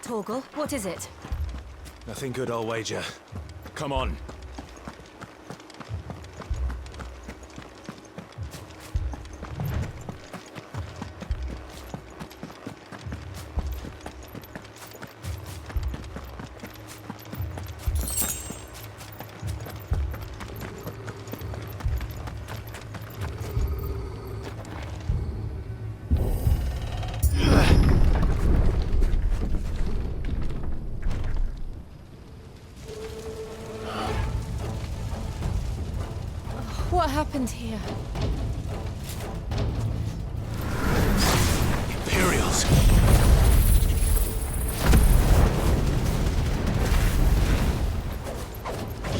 Torgal, what is it? Nothing good, I'll wager. Come on. What happened here? Imperials.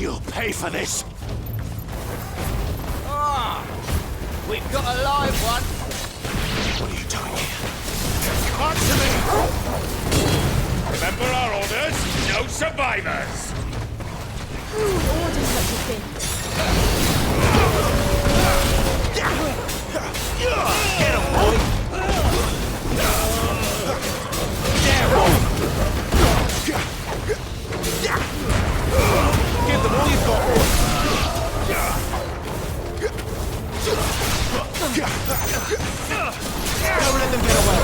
You'll pay for this. Ah! We've got a live one! What are you doing here? Answer me! Remember our orders? No survivors! Who ordered such a thing? Get him, boy! Give them all you've got, boy! Don't let them get away!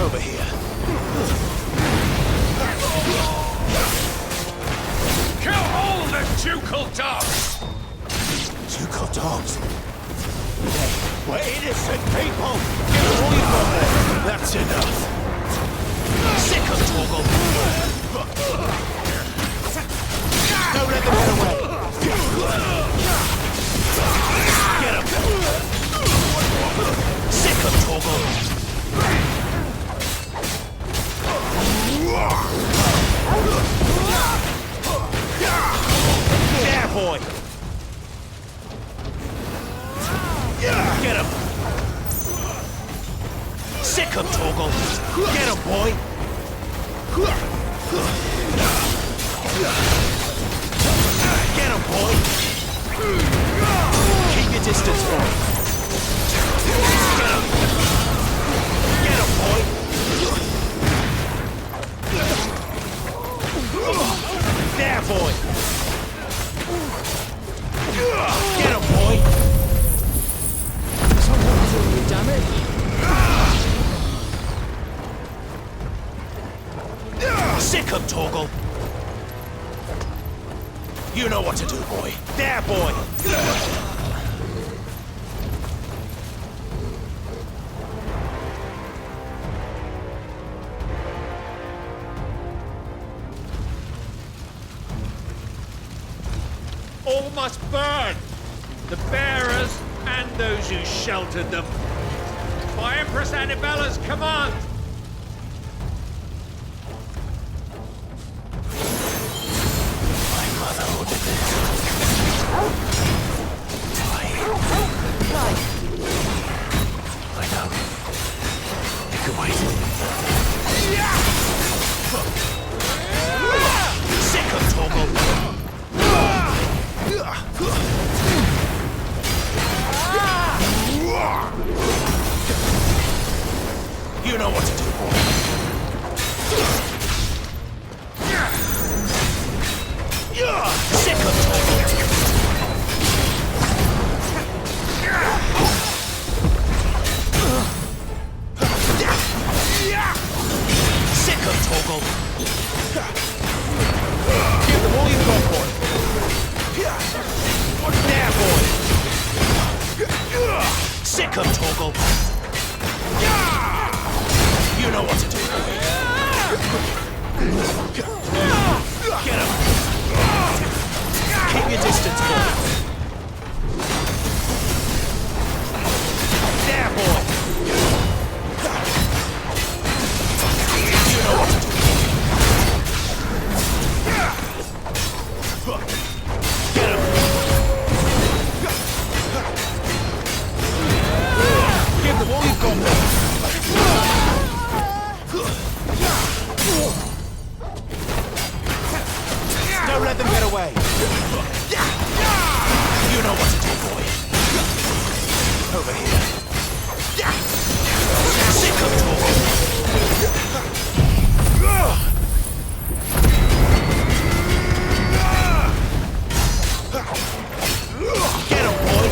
Over here. Kill all the ducal dogs! Ducal dogs? Hey, we're innocent people! Give them all you've got there! That's enough! Sick of Torgal! Don't let them get away! Get him! Sick of Torgal! There, boy! Get him! Sick of Torgal! Get him, boy! Get him, boy! Keep your distance, boy! Get him! Get him, boy! There, boy! Get him, boy! Someone doing you damage? Sick of Torgal! You know what to do, boy! There, boy! All must burn! The bearers and those who sheltered them. By Empress Annibella's command! My mother ordered this. I know. You can wait. Sick of Torgal! You know what to Don't let them get away! You know what to do, boy. Over here. Sick of talking! Get him, boy!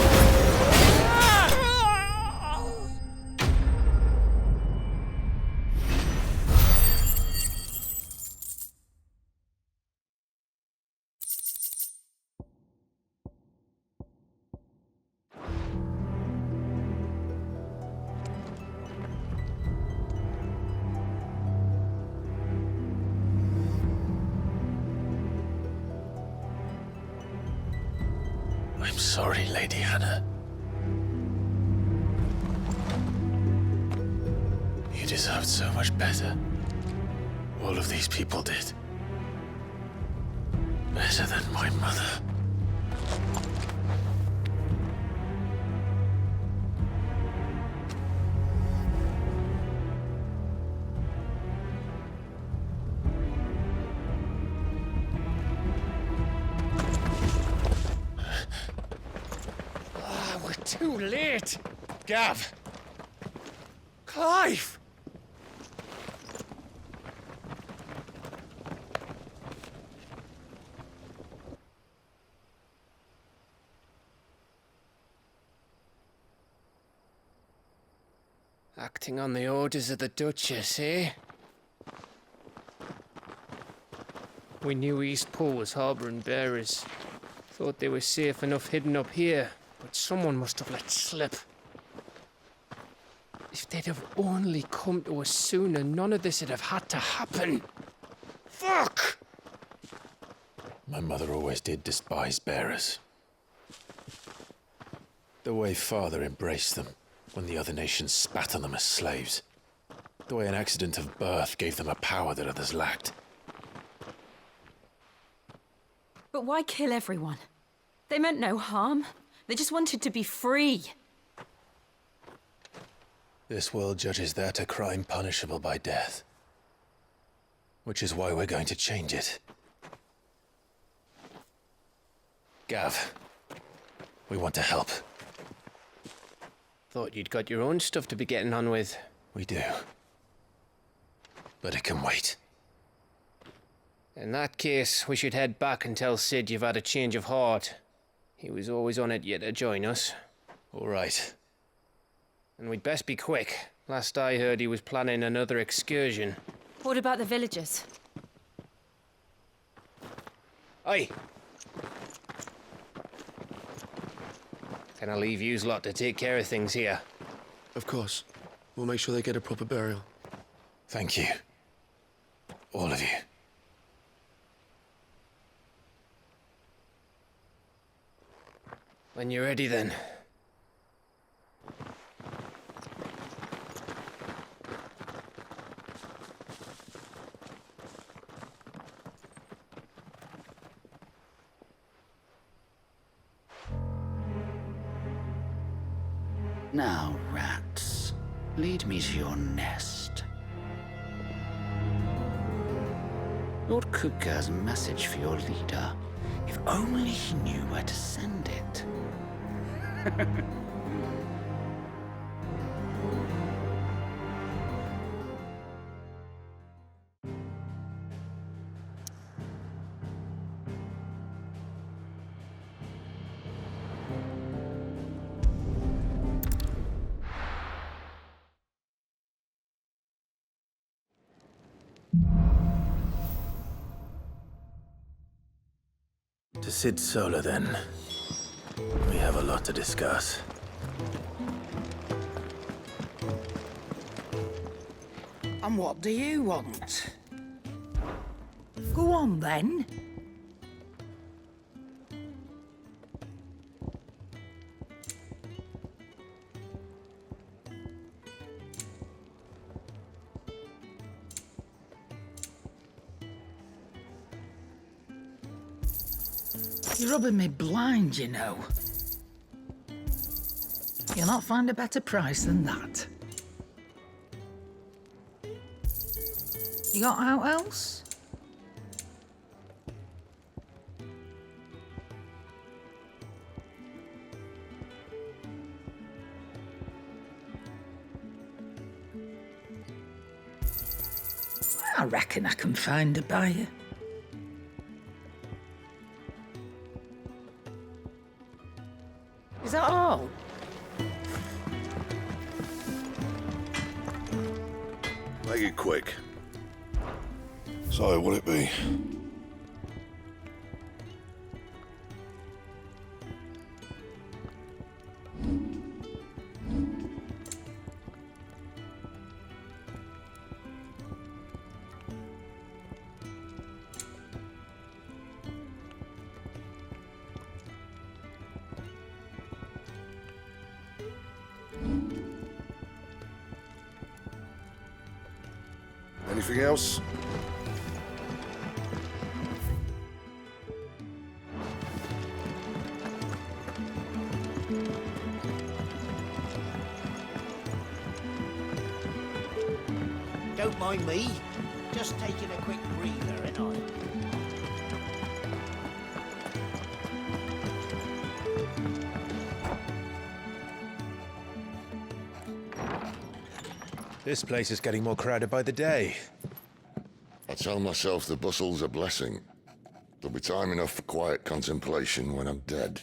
I'm sorry, Lady Hannah. You deserved so much better. All of these people did. Better than my mother. We're too late. Gav. Clive. Acting on the orders of the Duchess, eh? We knew East Pool was harbouring bearers. Thought they were safe enough hidden up here, but someone must have let slip. If they'd have only come to us sooner, none of this would have had to happen. Fuck! My mother always did despise bearers. The way Father embraced them when the other nations spat on them as slaves. The way an accident of birth gave them a power that others lacked. But why kill everyone? They meant no harm. They just wanted to be free. This world judges that a crime punishable by death. Which is why we're going to change it. Gav, we want to help. Thought you'd got your own stuff to be getting on with. We do. But it can wait. In that case, we should head back and tell Sid you've had a change of heart. He was always on it yet to join us. All right. And we'd best be quick. Last I heard, he was planning another excursion. What about the villagers? Aye. Can I leave yous lot to take care of things here? Of course. We'll make sure they get a proper burial. Thank you. All of you. When you're ready, then. Now, rats, lead me to your nest. Lord Kupka has a message for your leader. If only he knew where to send it. To Sid Solar, then. We have a lot to discuss. And what do you want? Go on, then. You're rubbing me blind, you know. You'll not find a better price than that. You got out else? I reckon I can find a buyer. Is that all? Make it quick. So, what'll it be? Anything else? Don't mind me. Just taking a quick breather, ain't I? This place is getting more crowded by the day. I tell myself the bustle's a blessing. There'll be time enough for quiet contemplation when I'm dead.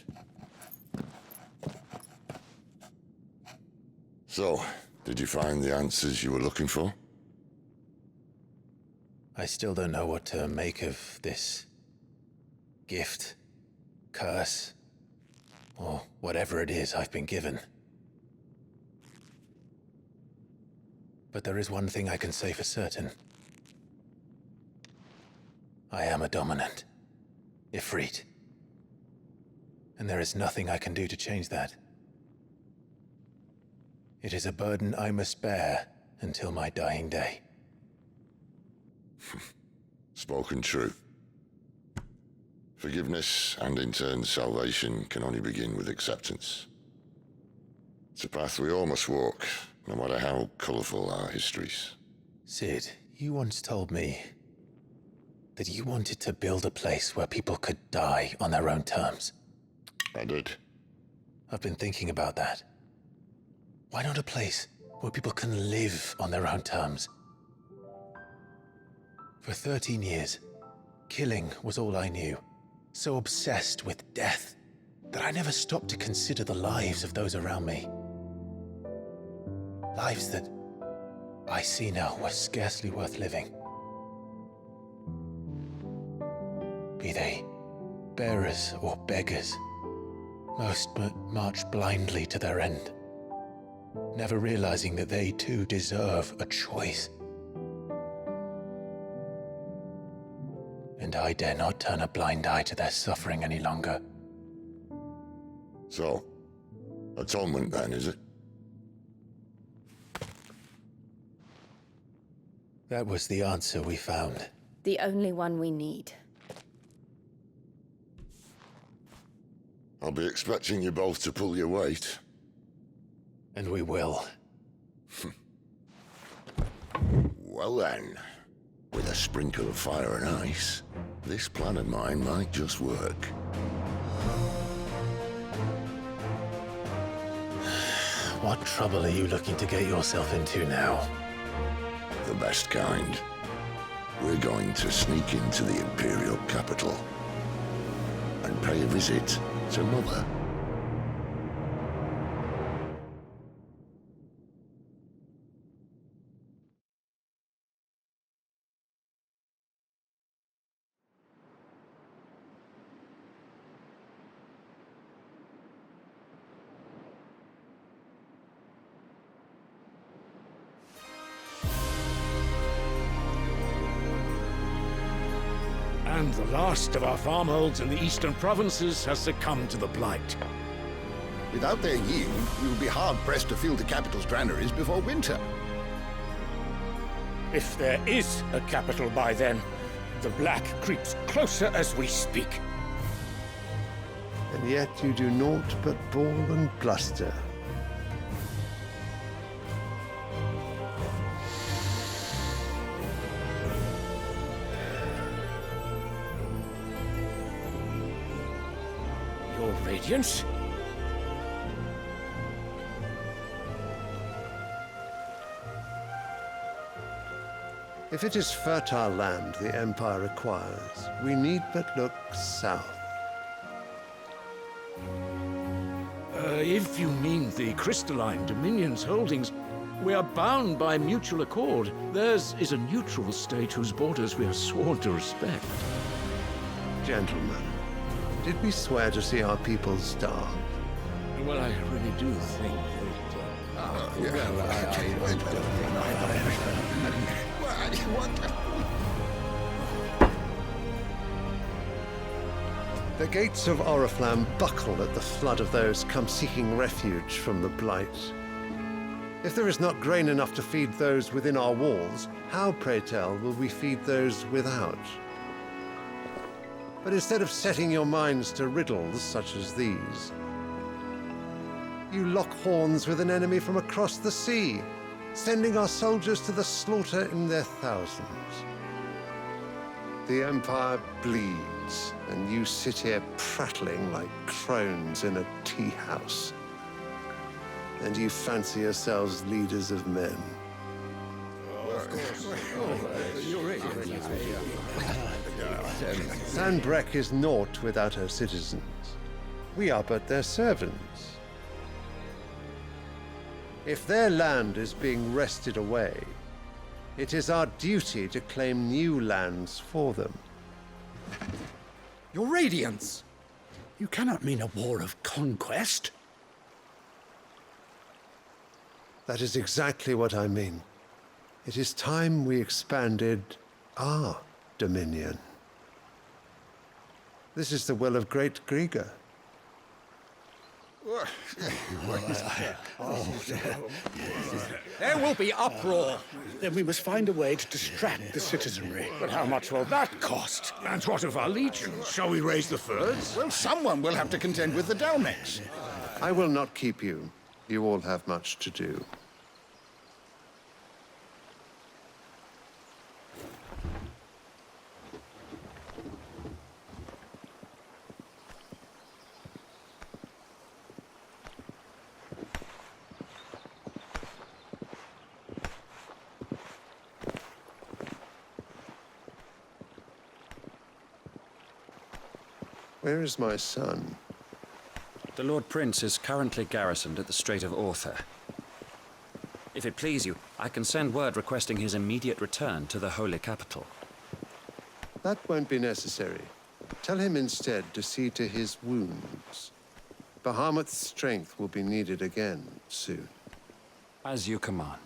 So, did you find the answers you were looking for? I still don't know what to make of this gift, curse, or whatever it is I've been given. But there is one thing I can say for certain. I am a dominant, Ifrit. And there is nothing I can do to change that. It is a burden I must bear until my dying day. Spoken true. Forgiveness, and in turn salvation, can only begin with acceptance. It's a path we all must walk, no matter how colourful our histories. Sid, you once told me that you wanted to build a place where people could die on their own terms. I did. I've been thinking about that. Why not a place where people can live on their own terms? For 13 years, killing was all I knew. So obsessed with death that I never stopped to consider the lives of those around me. Lives that I see now were scarcely worth living. Be they bearers or beggars, most march blindly to their end, never realizing that they too deserve a choice. And I dare not turn a blind eye to their suffering any longer. So, atonement then, is it? That was the answer we found. The only one we need. I'll be expecting you both to pull your weight. And we will. Well then, with a sprinkle of fire and ice, this plan of mine might just work. What trouble are you looking to get yourself into now? The best kind. We're going to sneak into the Imperial capital and pay a visit to Mother. And the last of our farmholds in the eastern provinces has succumbed to the blight. Without their yield, we will be hard-pressed to fill the capital's granaries before winter. If there is a capital by then, the black creeps closer as we speak. And yet you do naught but bawl and bluster. Your Radiance? If it is fertile land the Empire requires, we need but look south. If you mean the crystalline Dominion's holdings, we are bound by mutual accord. Theirs is a neutral state whose borders we are sworn to respect. Gentlemen, did we swear to see our people starve? Well, I really do think The gates of Oriflamme buckle at the flood of those come seeking refuge from the Blight. If there is not grain enough to feed those within our walls, how, pray tell, will we feed those without? But instead of setting your minds to riddles such as these, you lock horns with an enemy from across the sea, sending our soldiers to the slaughter in their thousands. The Empire bleeds, and you sit here prattling like crones in a tea house. And you fancy yourselves leaders of men. Sanbreque is naught without her citizens. We are but their servants. If their land is being wrested away, it is our duty to claim new lands for them. Your Radiance! You cannot mean a war of conquest. That is exactly what I mean. It is time we expanded our dominion. This is the will of great Grieger. There will be uproar. Then we must find a way to distract the citizenry. But how much will that cost? And what of our legions? Shall we raise the furs? Well, someone will have to contend with the Dalmex. I will not keep you. You all have much to do. Where is my son? The Lord Prince is currently garrisoned at the Strait of Orther. If it please you, I can send word requesting his immediate return to the Holy Capital. That won't be necessary. Tell him instead to see to his wounds. Bahamut's strength will be needed again soon. As you command.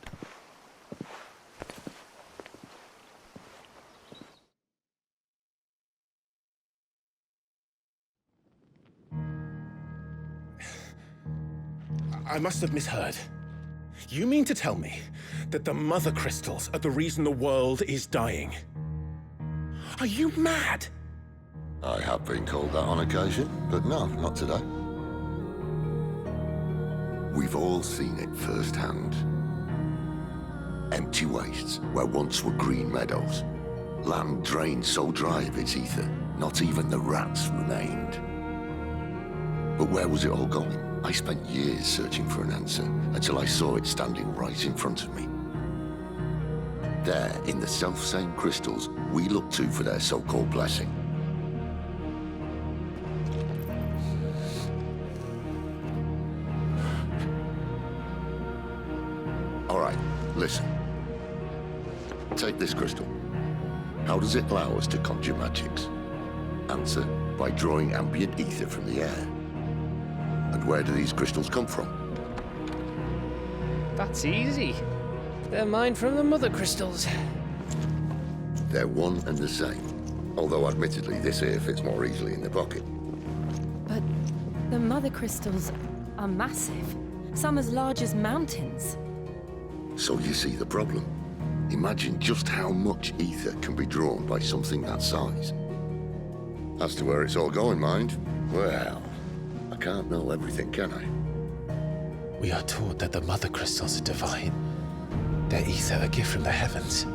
I must have misheard. You mean to tell me that the Mother Crystals are the reason the world is dying? Are you mad? I have been called that on occasion, but no, not today. We've all seen it firsthand. Empty wastes where once were green meadows. Land drained so dry of its ether, not even the rats remained. But where was it all going? I spent years searching for an answer until I saw it standing right in front of me. There, in the self-same crystals we look to for their so-called blessing. All right, listen. Take this crystal. How does it allow us to conjure magics? Answer, by drawing ambient ether from the air. And where do these crystals come from? That's easy. They're mined from the Mother Crystals. They're one and the same. Although admittedly this here fits more easily in the pocket. But the Mother Crystals are massive. Some as large as mountains. So you see the problem. Imagine just how much ether can be drawn by something that size. As to where it's all going, mind, well, I can't know everything, can I? We are taught that the Mother Crystals are divine. Their ether a gift from the heavens.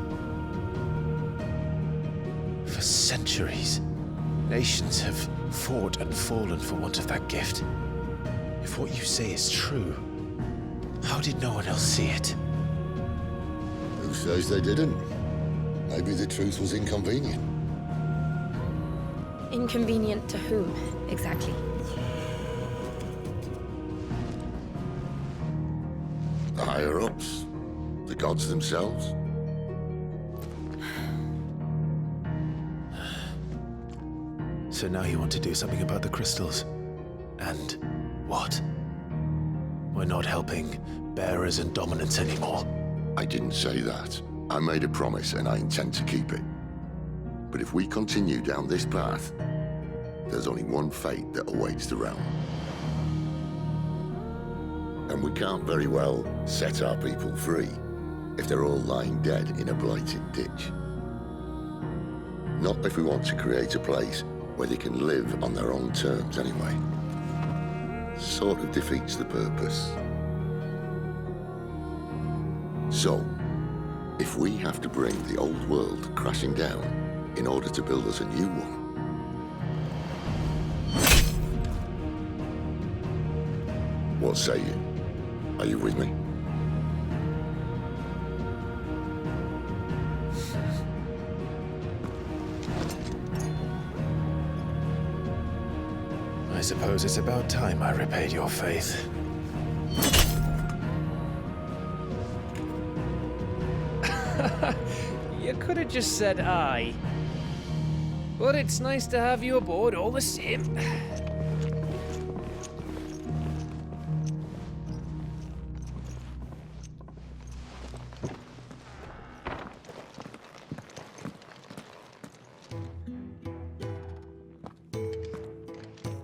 For centuries, nations have fought and fallen for want of that gift. If what you say is true, how did no one else see it? Who says they didn't? Maybe the truth was inconvenient. Inconvenient to whom, exactly? The higher-ups? The gods themselves? So now you want to do something about the crystals? And what? We're not helping bearers and dominants anymore. I didn't say that. I made a promise and I intend to keep it. But if we continue down this path, there's only one fate that awaits the realm. And we can't very well set our people free if they're all lying dead in a blighted ditch. Not if we want to create a place where they can live on their own terms anyway. Sort of defeats the purpose. So, if we have to bring the old world crashing down in order to build us a new one, what say you? Are you with me? I suppose it's about time I repaid your faith. You could have just said aye. But it's nice to have you aboard all the same.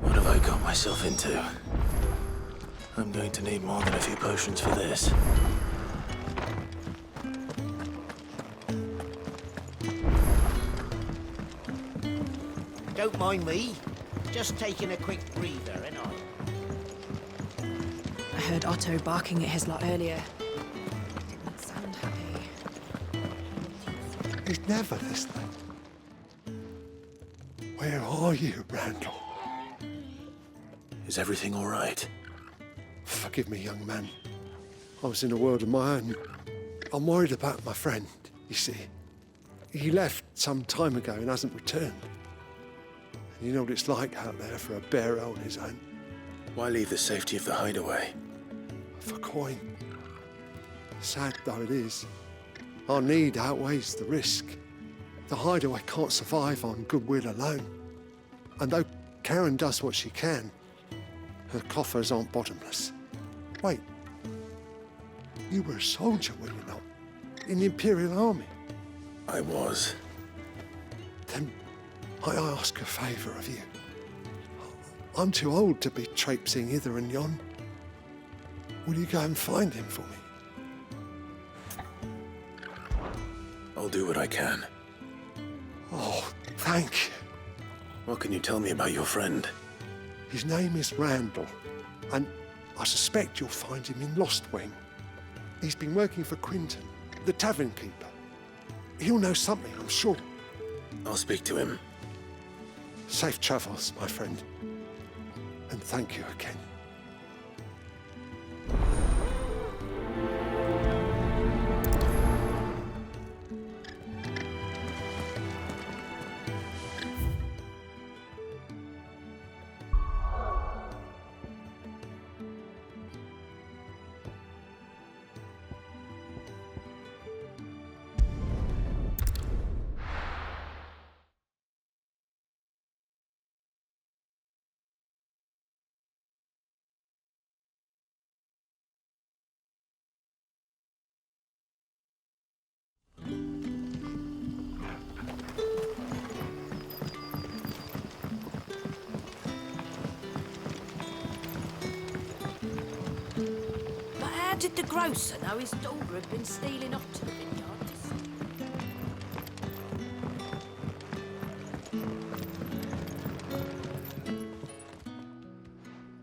What have I got myself into? I'm going to need more than a few potions for this. Don't mind me. Just taking a quick breather, ain't I? I heard Otto barking at his lot earlier. Didn't sound happy. He's never listening. Where are you, Randall? Is everything all right? Forgive me, young man. I was in a world of my own. I'm worried about my friend, you see. He left some time ago and hasn't returned. And you know what it's like out there for a bearer on his own. Why leave the safety of the hideaway? For coin. Sad though it is, our need outweighs the risk. The hideaway can't survive on goodwill alone. And though Karen does what she can, her coffers aren't bottomless. Wait, you were a soldier, were you not? In the Imperial Army? I was. Then I ask a favour of you. I'm too old to be traipsing hither and yon. Will you go and find him for me? I'll do what I can. Oh, thank you. What can you tell me about your friend? His name is Randall, and I suspect you'll find him in Lostwing. He's been working for Quinton, the tavern keeper. He'll know something, I'm sure. I'll speak to him. Safe travels, my friend. And thank you again. How did the grocer know his daughter had been stealing off to the vineyards?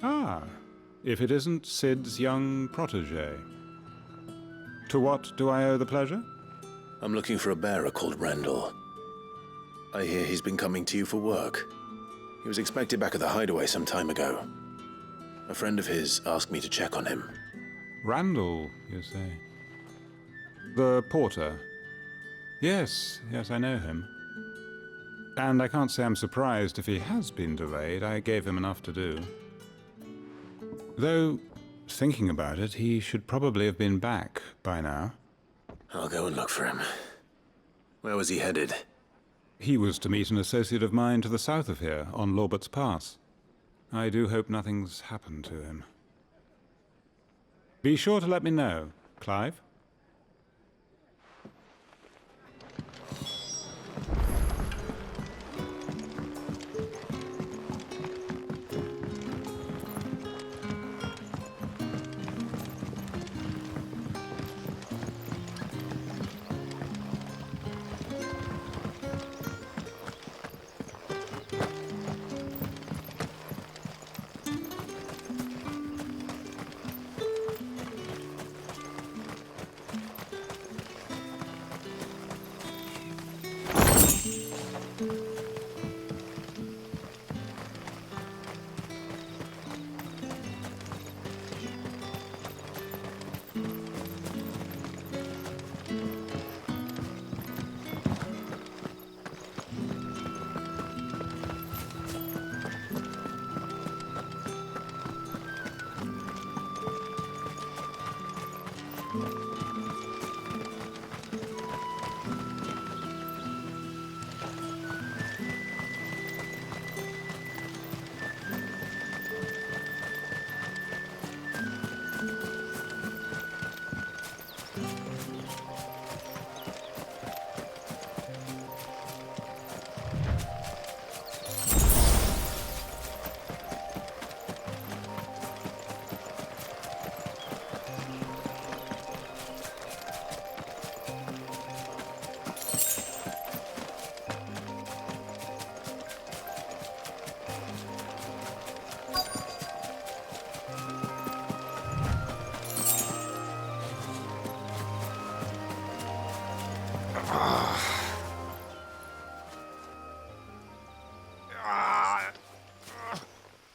Ah, if it isn't Sid's young protege. To what do I owe the pleasure? I'm looking for a bearer called Randall. I hear he's been coming to you for work. He was expected back at the hideaway some time ago. A friend of his asked me to check on him. Randall, you say? The porter? Yes, I know him. And I can't say I'm surprised if he has been delayed. I gave him enough to do. Though, thinking about it, he should probably have been back by now. I'll go and look for him. Where was he headed? He was to meet an associate of mine to the south of here, on Lorbert's Pass. I do hope nothing's happened to him. Be sure to let me know, Clive.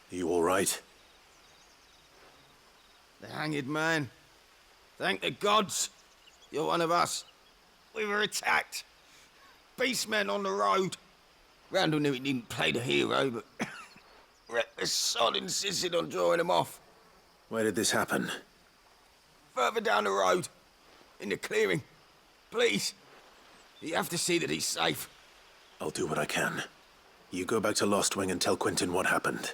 You all right? The hanged man. Thank the gods. You're one of us. We were attacked. Beastmen on the road. Randall knew he didn't play the hero, but reckless sod insisted on drawing him off. Where did this happen? Further down the road. In the clearing. Please. You have to see that he's safe. I'll do what I can. You go back to Lost Wing and tell Quentin what happened.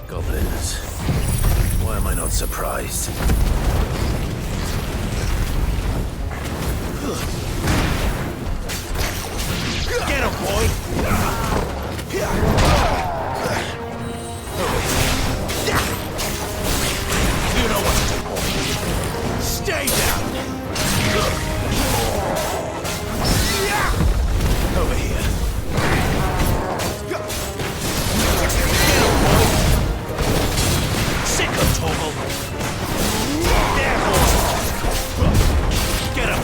Goblins. Why am I not surprised? Get him, boy! You know what to do, boy. Stay down! Over here. Get him, boy! Sick of Torval! There, boy! Get him!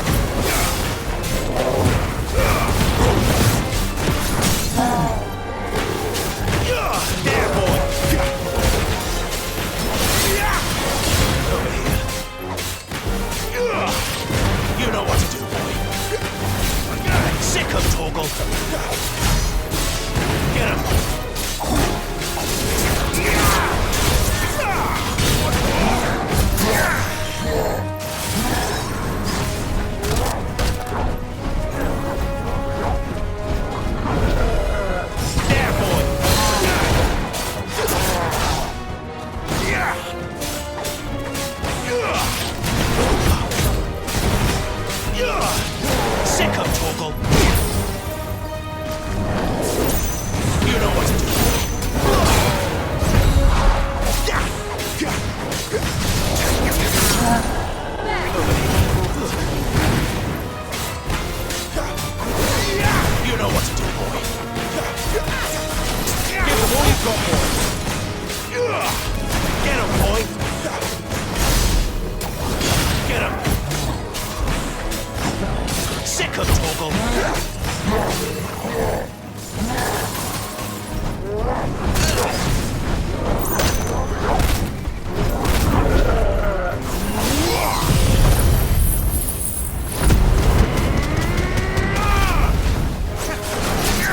sick of Torgal!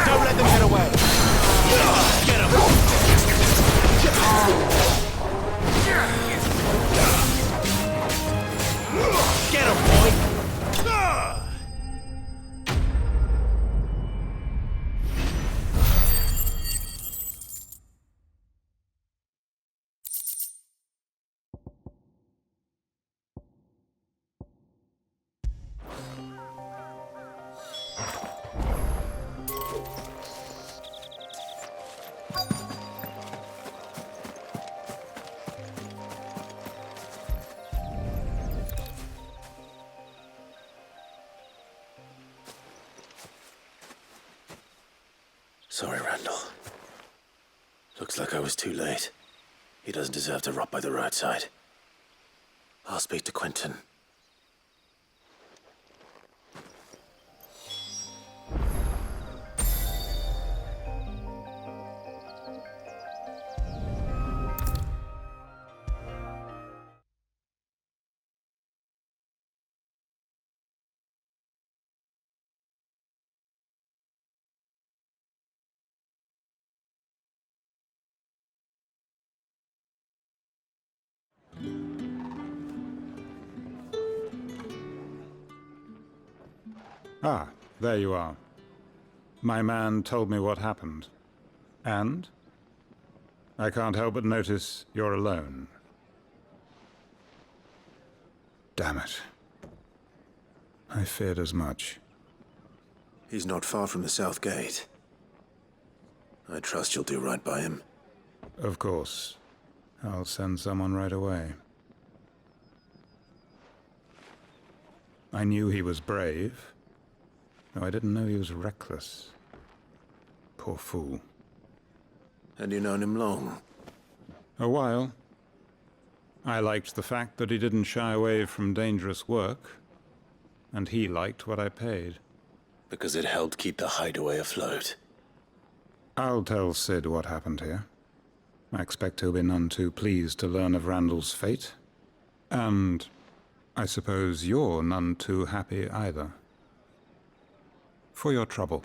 Don't let them get away! Get him! Get him, boy! Sorry, Randall. Looks like I was too late. He doesn't deserve to rot by the roadside. I'll speak to Quentin. Ah, there you are. My man told me what happened. And? I can't help but notice you're alone. Damn it. I feared as much. He's not far from the South Gate. I trust you'll do right by him. Of course. I'll send someone right away. I knew he was brave, though I didn't know he was reckless. Poor fool. Had you known him long? A while. I liked the fact that he didn't shy away from dangerous work, and he liked what I paid. Because it helped keep the hideaway afloat. I'll tell Sid what happened here. I expect he'll be none too pleased to learn of Randall's fate. And I suppose you're none too happy either. For your trouble.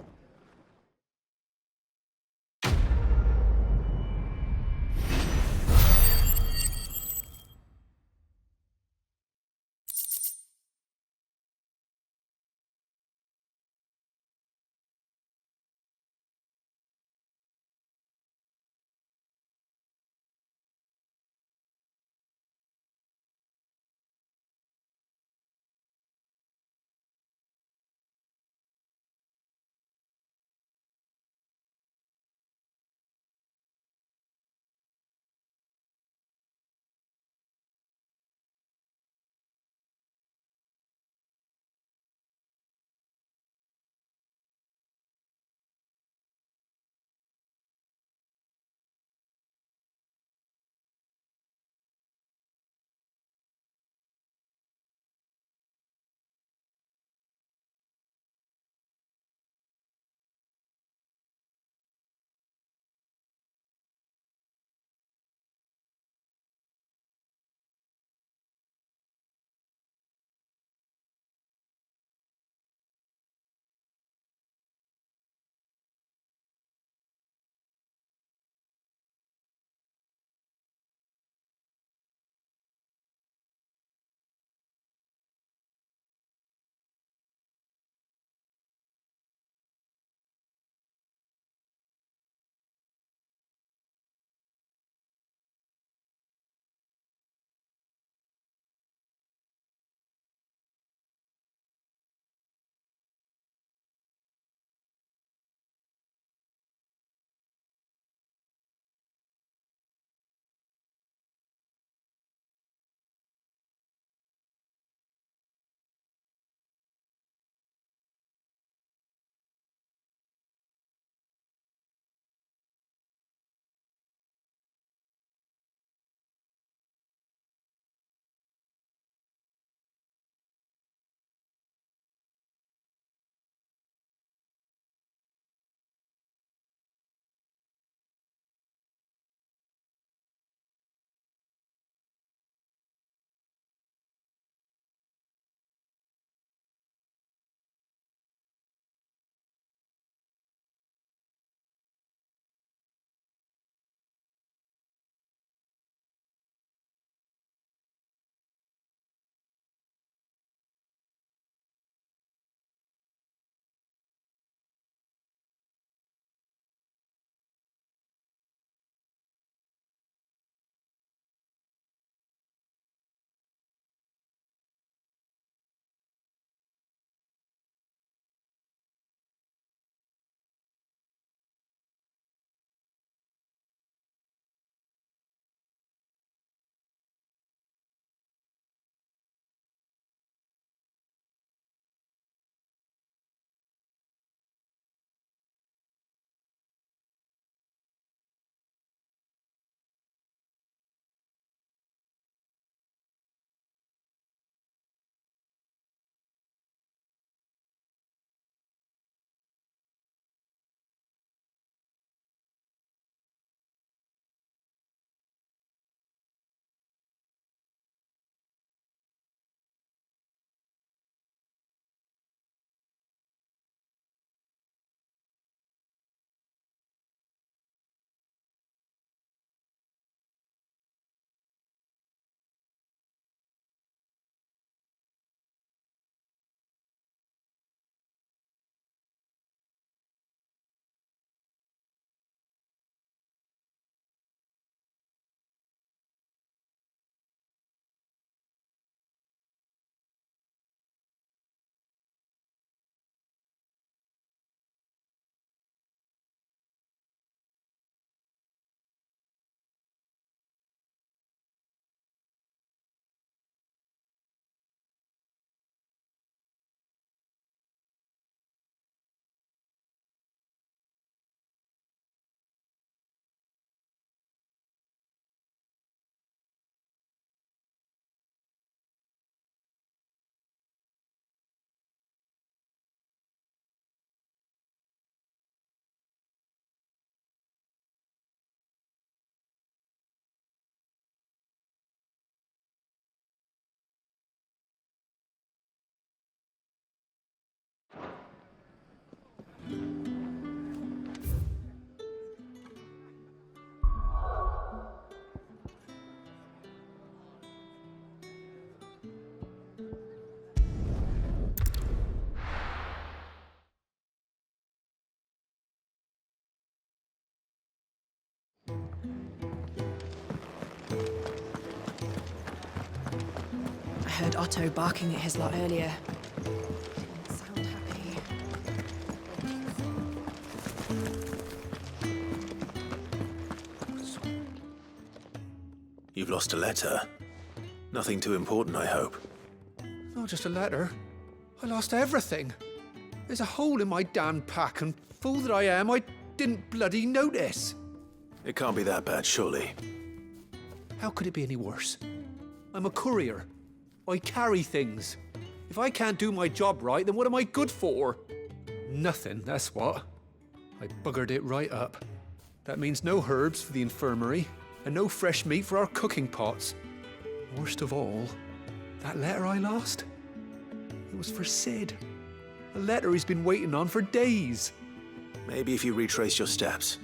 heard Otto barking at his lot earlier. Didn't sound happy. You've lost a letter. Nothing too important, I hope. Not just a letter. I lost everything. There's a hole in my damn pack, and fool that I am, I didn't bloody notice. It can't be that bad, surely. How could it be any worse? I'm a courier. I carry things. If I can't do my job right, then what am I good for? Nothing, that's what. I buggered it right up. That means no herbs for the infirmary, and no fresh meat for our cooking pots. Worst of all, that letter I lost, it was for Sid. A letter he's been waiting on for days. Maybe if you retrace your steps.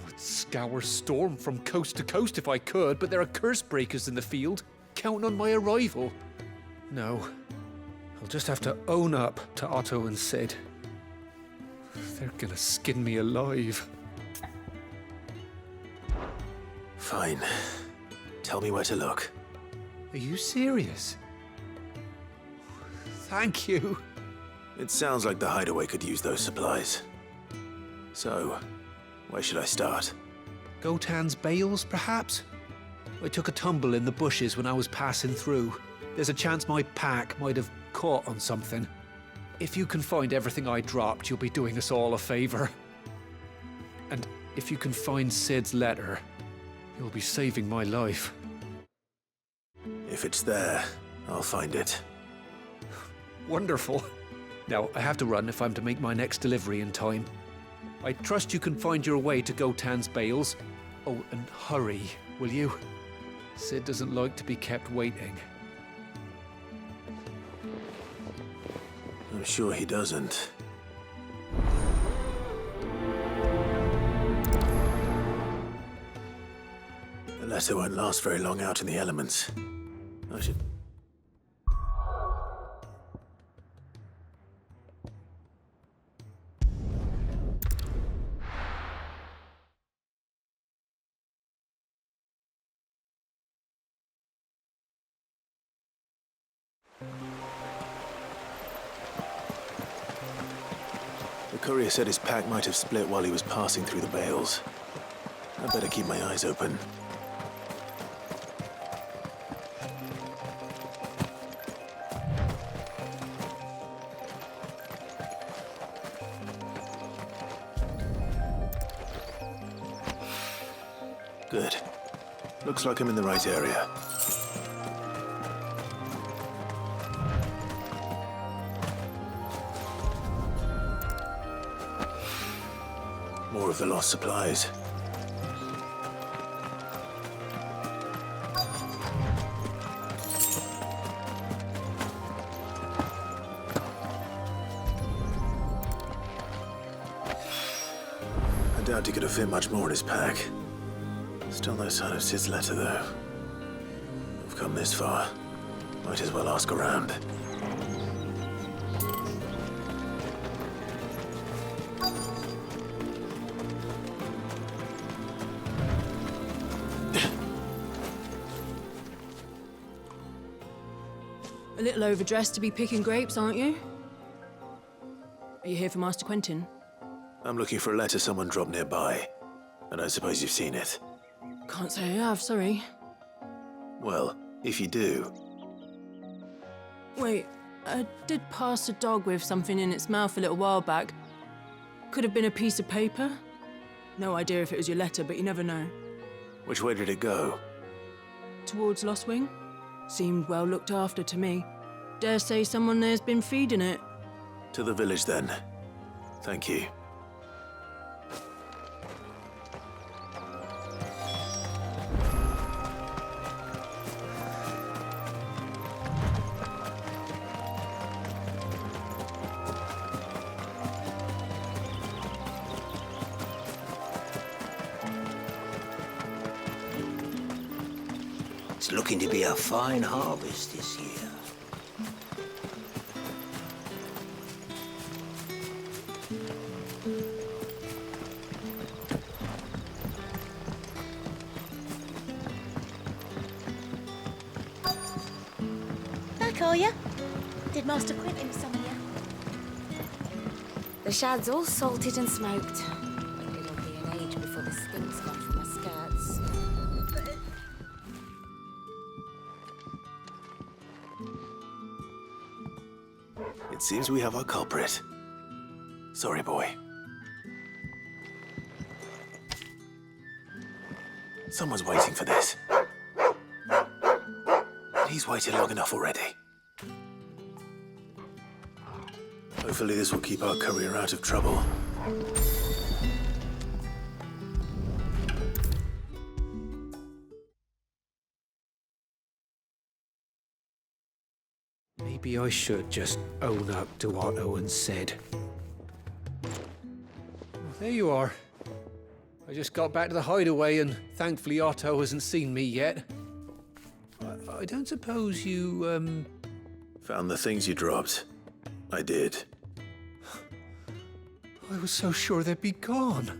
I'd scour Storm from coast to coast if I could, but there are curse breakers in the field, counting on my arrival. No, I'll just have to own up to Otto and Sid. They're gonna skin me alive. Fine. Tell me where to look. Are you serious? Thank you. It sounds like the hideaway could use those supplies. So, where should I start? Gotan's bales, perhaps? I took a tumble in the bushes when I was passing through. There's a chance my pack might have caught on something. If you can find everything I dropped, you'll be doing us all a favor. And if you can find Sid's letter, you'll be saving my life. If it's there, I'll find it. Wonderful. Now, I have to run if I'm to make my next delivery in time. I trust you can find your way to Gotan's bales. Oh, and hurry, will you? Sid doesn't like to be kept waiting. I'm sure he doesn't. The letter won't last very long out in the elements. I should... The courier said his pack might have split while he was passing through the bales. I'd better keep my eyes open. Good. Looks like I'm in the right area. More of the lost supplies. I doubt he could have fit much more in his pack. Still no sign of Sid's letter, though. We've come this far. Might as well ask around. A little overdressed to be picking grapes, aren't you? Are you here for Master Quentin? I'm looking for a letter someone dropped nearby. And I suppose you've seen it. Can't say I have, sorry. Well, if you do... Wait, I did pass a dog with something in its mouth a little while back. Could have been a piece of paper. No idea if it was your letter, but you never know. Which way did it go? Towards Lostwing. Seemed well looked after to me. Dare say someone there's been feeding it. To the village, then. Thank you. It's looking to be a fine harvest this year. for you. Did Master Quentin summon you? The shad's all salted and smoked. But it'll be an age before the stink's gone from my skirts. It seems we have our culprit. Sorry, boy. Someone's waiting for this. And he's waited long enough already. Hopefully this will keep our courier out of trouble. Maybe I should just own up to what Owen said. There you are. I just got back to the hideaway and thankfully Otto hasn't seen me yet. I don't suppose you, Found the things you dropped. I did. I was so sure they'd be gone.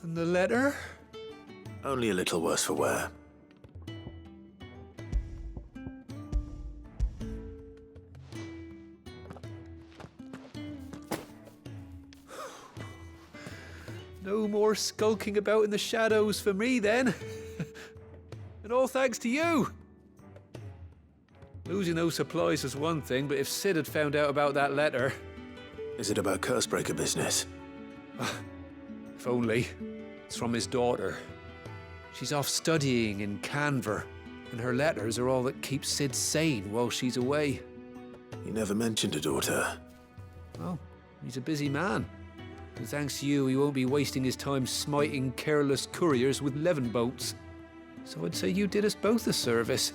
And the letter? Only a little worse for wear. No more skulking about in the shadows for me, then. And all thanks to you. Losing those supplies is one thing, but if Sid had found out about that letter... Is it about Cursebreaker business? If only. It's from his daughter. She's off studying in Canver, and her letters are all that keeps Sid sane while she's away. He never mentioned a daughter. Well, he's a busy man. And thanks to you, he won't be wasting his time smiting careless couriers with levin bolts. So I'd say you did us both a service.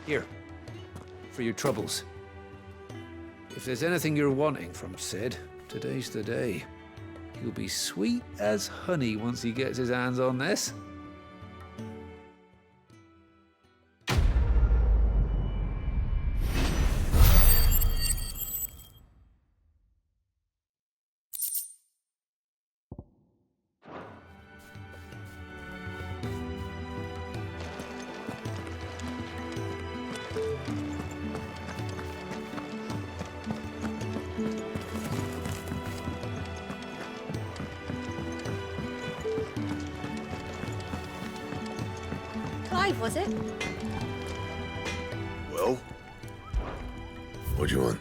Here, for your troubles. If there's anything you're wanting from Sid, today's the day. He'll be sweet as honey once he gets his hands on this. Clive, was it? Well? What do you want?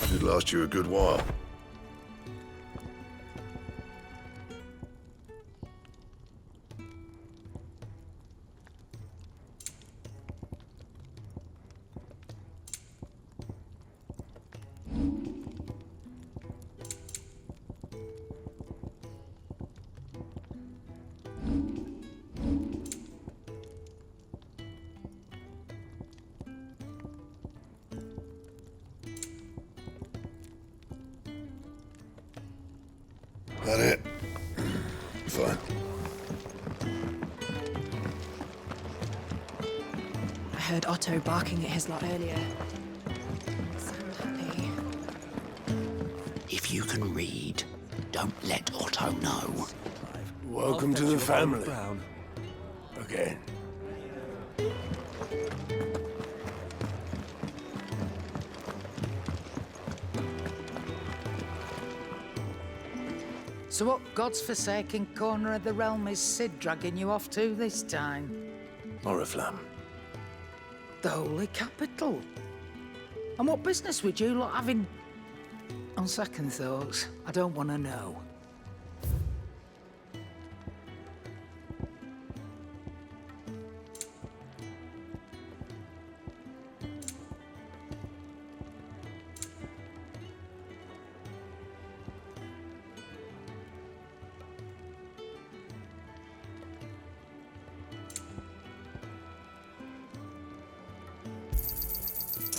Should last you a good while. That it? Fine. I heard Otto barking at his lot earlier. Sound happy. If you can read, don't let Otto know. Welcome to the family. Brown. Again. So what God's forsaken corner of the realm is Sid dragging you off to this time? Oriflamme. The Holy Capital. And what business would you lot have in... On second thoughts, I don't want to know.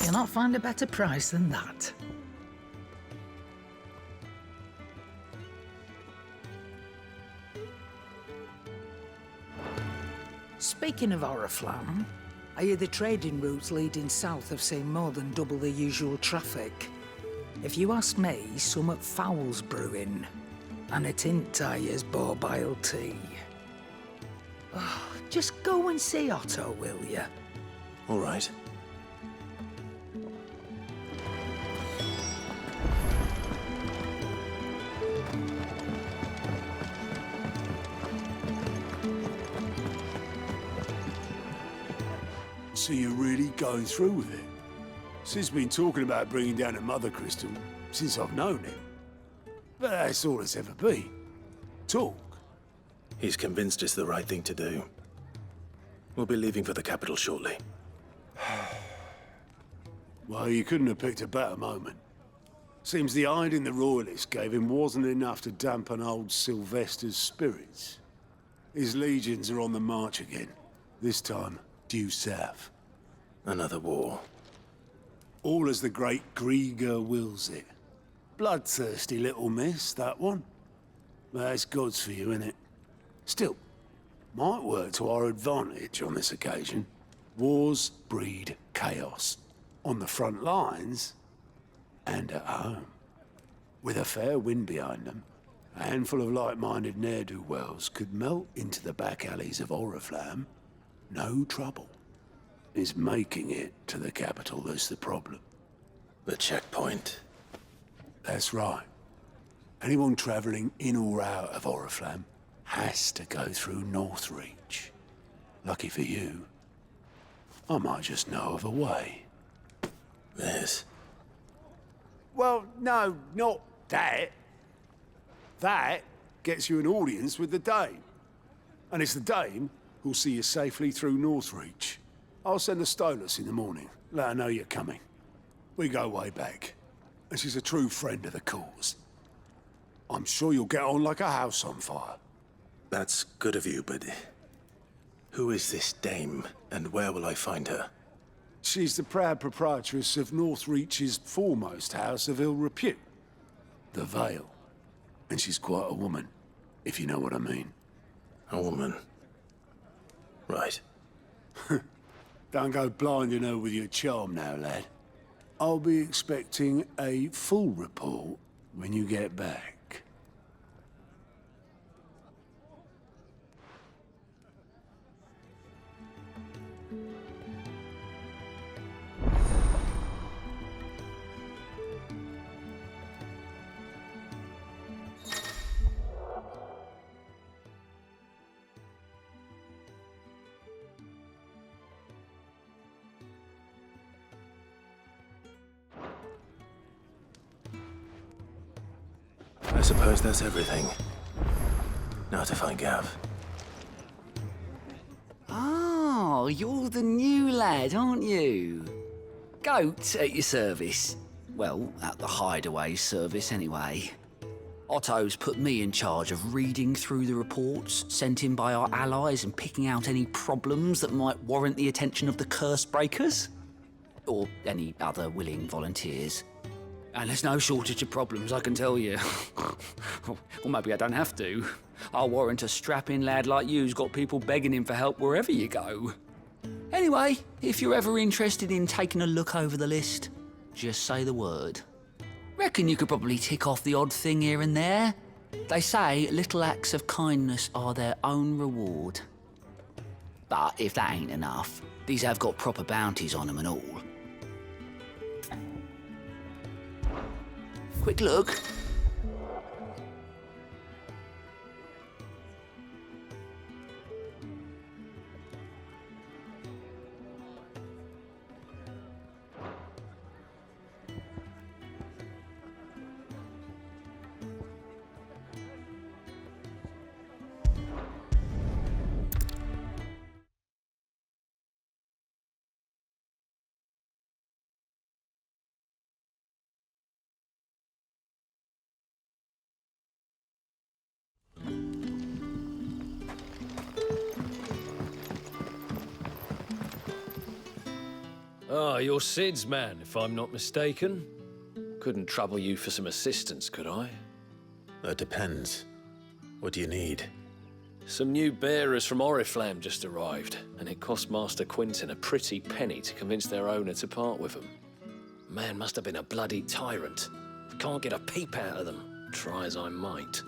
You'll not find a better price than that. Speaking of Oriflamme, I hear the trading routes leading south have seen more than double the usual traffic. If you ask me, somewhat foul's brewing. and a Tintayer's barbile tea. Oh, just go and see Otto, will you? All right. So you're really going through with it? Sid's been talking about bringing down a Mother Crystal since I've known him. But that's all it's ever been. Talk. He's convinced it's the right thing to do. We'll be leaving for the capital shortly. Well, you couldn't have picked a better moment. Seems the hiding the Royalists gave him wasn't enough to dampen old Sylvester's spirits. His legions are on the march again. This time, due south. Another war. All as the great Grieger wills it. Bloodthirsty little miss, that one. That's God's for you, innit? Still, might work to our advantage on this occasion. Wars breed chaos. On the front lines, and at home. With a fair wind behind them, a handful of like-minded ne'er-do-wells could melt into the back alleys of Oriflamme. No trouble. It's making it to the capital that's the problem. The checkpoint. That's right. Anyone travelling in or out of Oriflamme has to go through Northreach. Lucky for you, I might just know of a way. This? Well, no, not that. That gets you an audience with the Dame. And it's the Dame who'll see you safely through Northreach. I'll send a Stolas in the morning. Let her know you're coming. We go way back. And she's a true friend of the cause. I'm sure you'll get on like a house on fire. That's good of you, but who is this Dame, and where will I find her? She's the proud proprietress of Northreach's foremost house of ill repute, the Vale. And she's quite a woman, if you know what I mean. A woman? Right. Don't go blinding her with your charm now, lad. I'll be expecting a full report when you get back. I suppose that's everything. Now to find Gav. Oh, you're the new lad, aren't you? Goat at your service. Well, at the hideaway service, anyway. Otto's put me in charge of reading through the reports sent in by our allies and picking out any problems that might warrant the attention of the curse breakers. Or any other willing volunteers. And there's no shortage of problems, I can tell you. Or maybe I don't have to. I'll warrant a strapping lad like you's got people begging him for help wherever you go. Anyway, if you're ever interested in taking a look over the list, just say the word. Reckon you could probably tick off the odd thing here and there. They say little acts of kindness are their own reward. But if that ain't enough, these have got proper bounties on them and all. Quick look. Ah, you're Sid's man, if I'm not mistaken. Couldn't trouble you for some assistance, could I? That depends. What do you need? Some new bearers from Oriflamme just arrived, and it cost Master Quinton a pretty penny to convince their owner to part with them. Man must have been a bloody tyrant. Can't get a peep out of them, try as I might.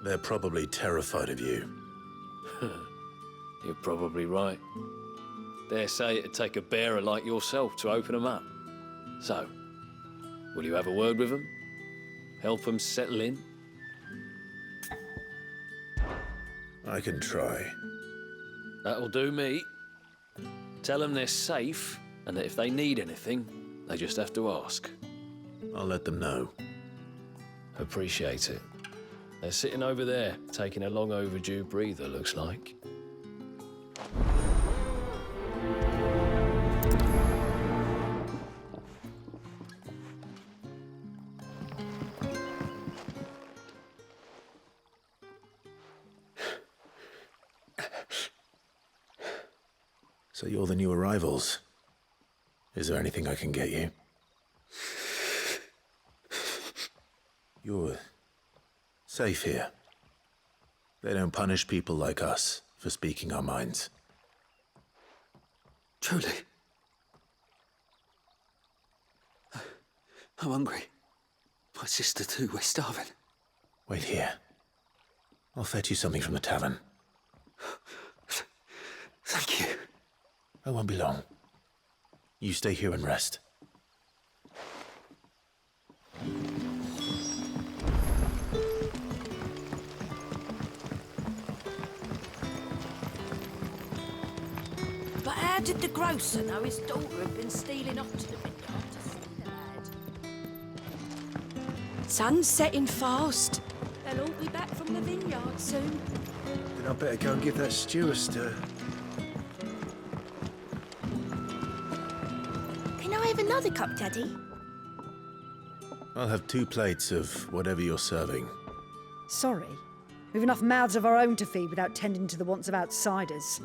They're probably terrified of you. You're probably right. Dare say it'd take a bearer like yourself to open them up. So, will you have a word with them? Help them settle in? I can try. That'll do me. Tell them they're safe, and that if they need anything, they just have to ask. I'll let them know. Appreciate it. They're sitting over there, taking a long overdue breather, looks like. So you're the new arrivals. Is there anything I can get you? You're safe here. They don't punish people like us for speaking our minds. Truly. I'm hungry. My sister too, we're starving. Wait here. I'll fetch you something from the tavern. Thank you. I won't be long. You stay here and rest. But how did the grocer know his daughter had been stealing off to the vineyard to see the lad? Sun's setting fast. They'll all be back from the vineyard soon. Then I better go and give that stew a stir. Can I have another cup, Daddy? I'll have 2 plates of whatever you're serving. Sorry. We've enough mouths of our own to feed without tending to the wants of outsiders.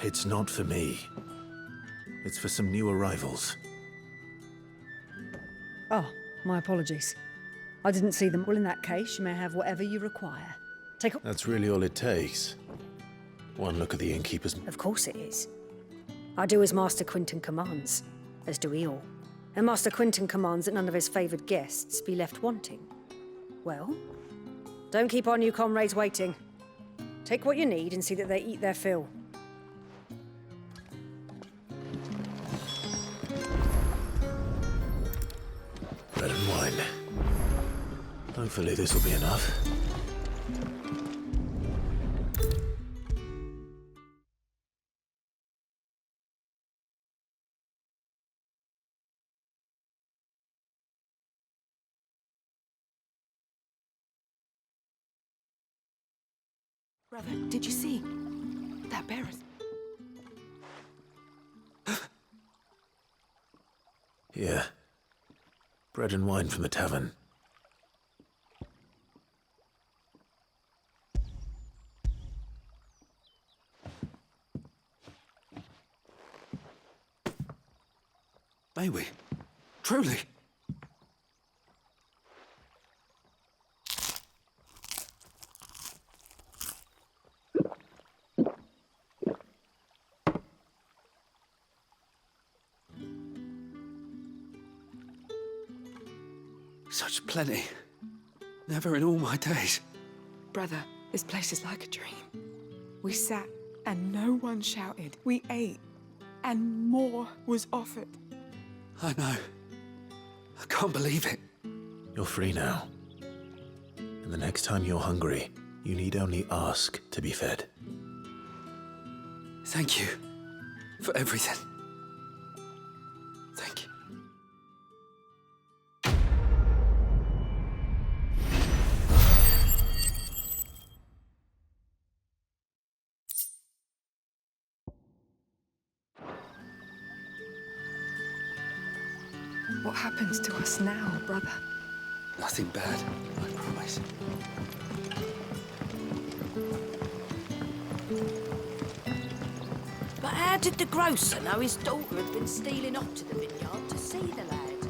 It's not for me. It's for some new arrivals. Oh, my apologies. I didn't see them. Well, in that case, you may have whatever you require. Take a... That's really all it takes. One look at the innkeeper's... Of course it is. I do as Master Quinton commands, as do we all. And Master Quinton commands that none of his favoured guests be left wanting. Well, don't keep our new comrades waiting. Take what you need and see that they eat their fill. Bread and wine. Hopefully this will be enough. Brother, did you see? That bear is... Here. Bread and wine from the tavern. May we? Truly? Such plenty. Never in all my days. Brother, this place is like a dream. We sat and no one shouted. We ate and more was offered. I know. I can't believe it. You're free now. And the next time you're hungry, you need only ask to be fed. Thank you for everything. Thank you. What happens to us now, brother? Nothing bad, I promise. But how did the grocer know his daughter had been stealing off to the vineyard to see the lad?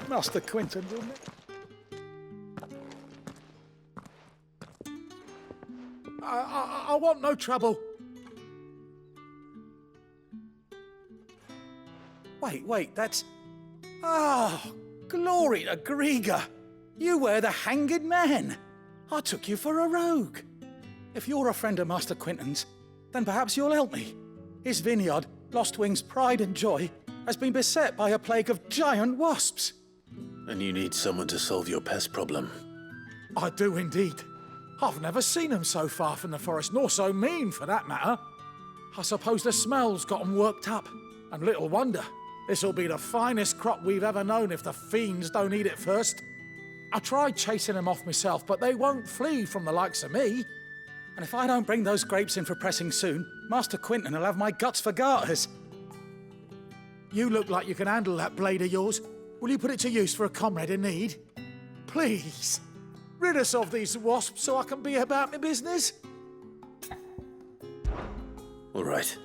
Master Quinton, didn't it? I want no trouble. Wait, that's... Oh, glory to Grieger! You were the hanged man! I took you for a rogue. If you're a friend of Master Quinton's, then perhaps you'll help me. His vineyard, Lostwing's pride and joy, has been beset by a plague of giant wasps. And you need someone to solve your pest problem. I do indeed. I've never seen them so far from the forest, nor so mean, for that matter. I suppose the smell's got 'em worked up. And little wonder. This'll be the finest crop we've ever known if the fiends don't eat it first. I tried chasing them off myself, but they won't flee from the likes of me. And if I don't bring those grapes in for pressing soon, Master Quinton will have my guts for garters. You look like you can handle that blade of yours. Will you put it to use for a comrade in need? Please, rid us of these wasps so I can be about my business. All right.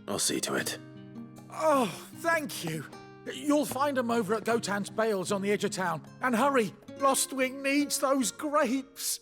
I'll see to it. Oh, thank you. You'll find them over at Gotan's Bales on the edge of town. And hurry, Lostwing needs those grapes.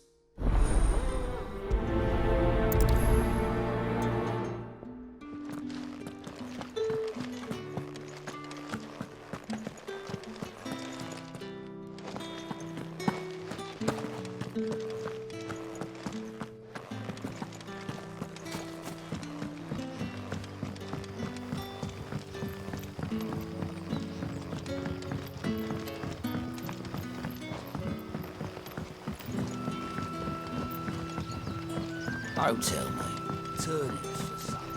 Don't tell me. Turn it for something.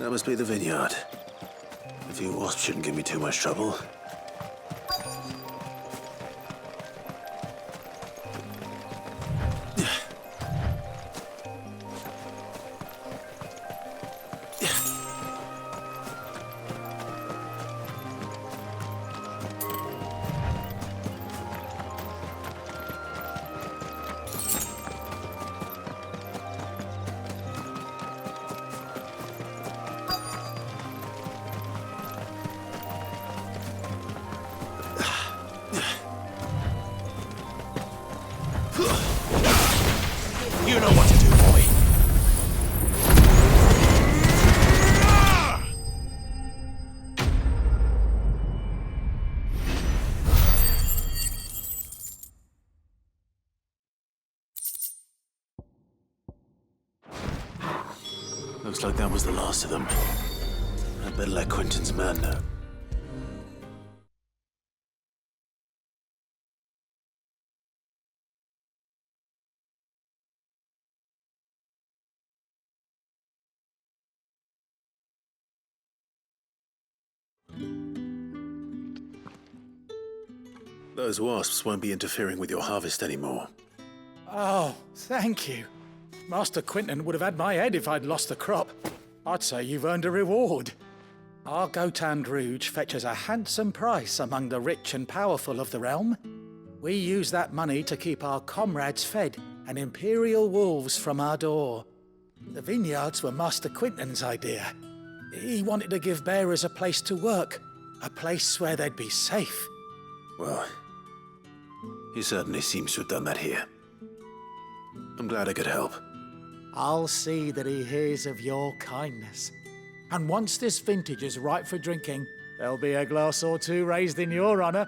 That must be the vineyard. A few wasps shouldn't give me too much trouble. You know what to do, boy. Looks like that was the last of them. I'd better let Quinton's man know. Those wasps won't be interfering with your harvest anymore. Oh, thank you. Master Quinton would have had my head if I'd lost the crop. I'd say you've earned a reward. Our Gotan Rouge fetches a handsome price among the rich and powerful of the realm. We use that money to keep our comrades fed and imperial wolves from our door. The vineyards were Master Quinton's idea. He wanted to give bearers a place to work, a place where they'd be safe. Well, he certainly seems to have done that here. I'm glad I could help. I'll see that he hears of your kindness. And once this vintage is ripe for drinking, there'll be a glass or two raised in your honor.